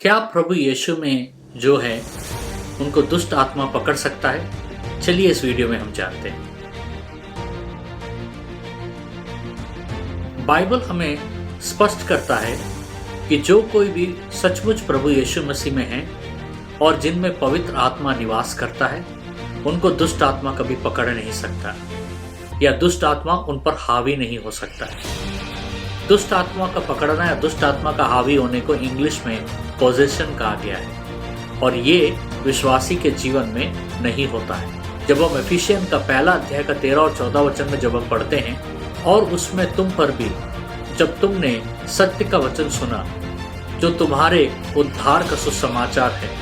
क्या प्रभु यीशु में जो है उनको दुष्ट आत्मा पकड़ सकता है? चलिए इस वीडियो में हम जानते हैं। बाइबल हमें स्पष्ट करता है कि जो कोई भी सचमुच प्रभु यीशु मसीह में है और जिनमें पवित्र आत्मा निवास करता है, उनको दुष्ट आत्मा कभी पकड़ नहीं सकता या दुष्ट आत्मा उन पर हावी नहीं हो सकता है। दुष्ट आत्मा का पकड़ना या दुष्ट आत्मा का हावी होने को इंग्लिश में पोजेशन कहा गया है और ये विश्वासी के जीवन में नहीं होता है। जब हम एफिशियन का पहला अध्याय का 13 और 14 वचन में जब हम पढ़ते हैं, और उसमें तुम पर भी जब तुमने सत्य का वचन सुना जो तुम्हारे उद्धार का सुसमाचार है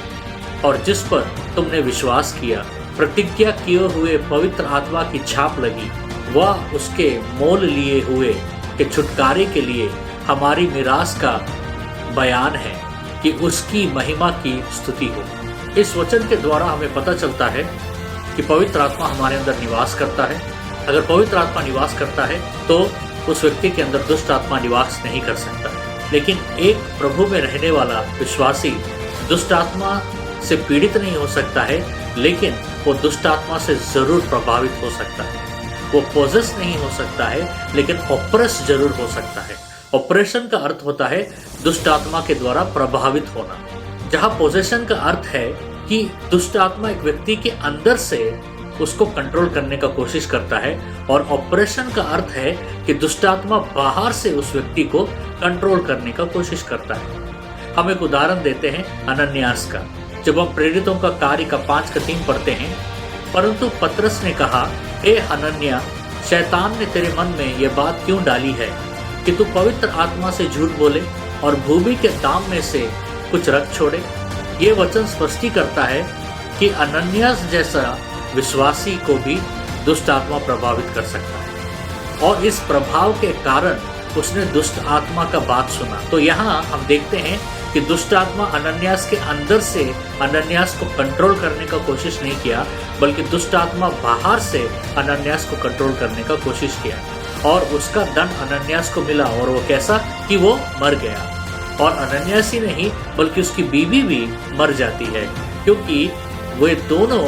और जिस पर तुमने विश्वास किया, प्रतिज्ञा किए हुए पवित्र आत्मा की छाप लगी, वह उसके मोल लिए हुए के छुटकारे के लिए हमारी मिरास का बयान है कि उसकी महिमा की स्तुति हो। इस वचन के द्वारा हमें पता चलता है कि पवित्र आत्मा हमारे अंदर निवास करता है। अगर पवित्र आत्मा निवास करता है तो उस व्यक्ति के अंदर दुष्ट आत्मा निवास नहीं कर सकता। लेकिन एक प्रभु में रहने वाला विश्वासी दुष्ट आत्मा से पीड़ित नहीं हो सकता है, लेकिन वो दुष्ट आत्मा से जरूर प्रभावित हो सकता है। वो पोजेस नहीं हो सकता है, लेकिन ऑपरेस जरूर हो सकता है। ऑपरेशन का अर्थ होता है दुष्ट आत्मा के द्वारा प्रभावित होना, जहां पोजेशन का अर्थ है कि दुष्ट आत्मा एक व्यक्ति के अंदर से उसको कंट्रोल करने का कोशिश करता है, और ऑपरेशन का अर्थ है कि दुष्ट आत्मा बाहर से उस व्यक्ति को कंट्रोल करने का कोशिश करता है। हम एक उदाहरण देते हैं अनन्यास का। जब हम प्रेरितों का कार्य का 5:3 पढ़ते हैं, परंतु पतरस ने कहा, हे हनन्या, शैतान ने तेरे मन में यह बात क्यों डाली है कि तू पवित्र आत्मा से झूठ बोले और भूमि के दाम में से कुछ रख छोड़े। ये वचन स्पष्टी करता है कि अनन्यास जैसा विश्वासी को भी दुष्ट आत्मा प्रभावित कर सकता है, और इस प्रभाव के कारण उसने दुष्ट आत्मा का बात सुना। तो यहाँ हम देखते हैं कि दुष्ट आत्मा अनन्यास के अंदर से अनन्यास को कंट्रोल करने का कोशिश नहीं किया, बल्कि दुष्ट आत्मा बाहर से अनन्यास को कंट्रोल करने का कोशिश किया, और उसका दंड अनन्यास को मिला। और वो कैसा कि वो मर गया, और अनन्यास ही नहीं बल्कि उसकी बीवी भी मर जाती है, क्योंकि वे दोनों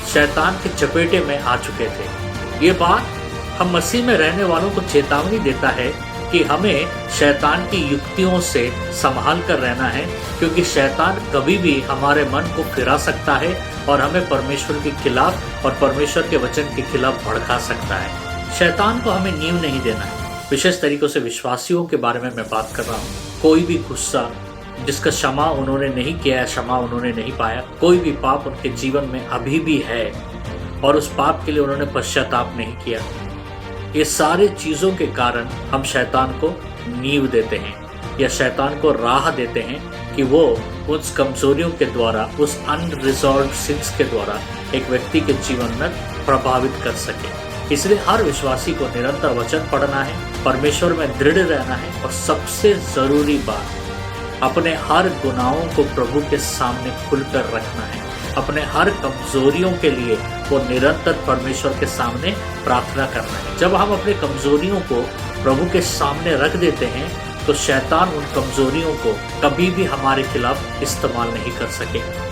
शैतान के चपेटे में आ चुके थे। ये बात हम मसीह में रहने वालों को चेतावनी देता है कि हमें शैतान की युक्तियों से संभाल कर रहना है, क्योंकि शैतान कभी भी हमारे मन को फिरा सकता है और हमें परमेश्वर के खिलाफ और परमेश्वर के वचन के खिलाफ भड़का सकता है। शैतान को हमें नींव नहीं देना है। विशेष तरीकों से विश्वासियों के बारे में मैं बात कर रहा हूँ। कोई भी गुस्सा जिसका क्षमा उन्होंने नहीं किया है, क्षमा उन्होंने नहीं पाया, कोई भी पाप उनके जीवन में अभी भी है और उस पाप के लिए उन्होंने पश्चाताप नहीं किया, ये सारे चीज़ों के कारण हम शैतान को नींव देते हैं या शैतान को राह देते हैं कि वो उस कमजोरियों के द्वारा, उस अनरिजॉल्व्ड सिंस के द्वारा एक व्यक्ति के जीवन में प्रभावित कर सके। इसलिए हर विश्वासी को निरंतर वचन पढ़ना है, परमेश्वर में दृढ़ रहना है, और सबसे ज़रूरी बात, अपने हर गुनाहों को प्रभु के सामने खुलकर रखना है। अपने हर कमजोरियों के लिए वो निरंतर परमेश्वर के सामने प्रार्थना करना है। जब हम अपने कमजोरियों को प्रभु के सामने रख देते हैं, तो शैतान उन कमजोरियों को कभी भी हमारे खिलाफ इस्तेमाल नहीं कर सकेगा।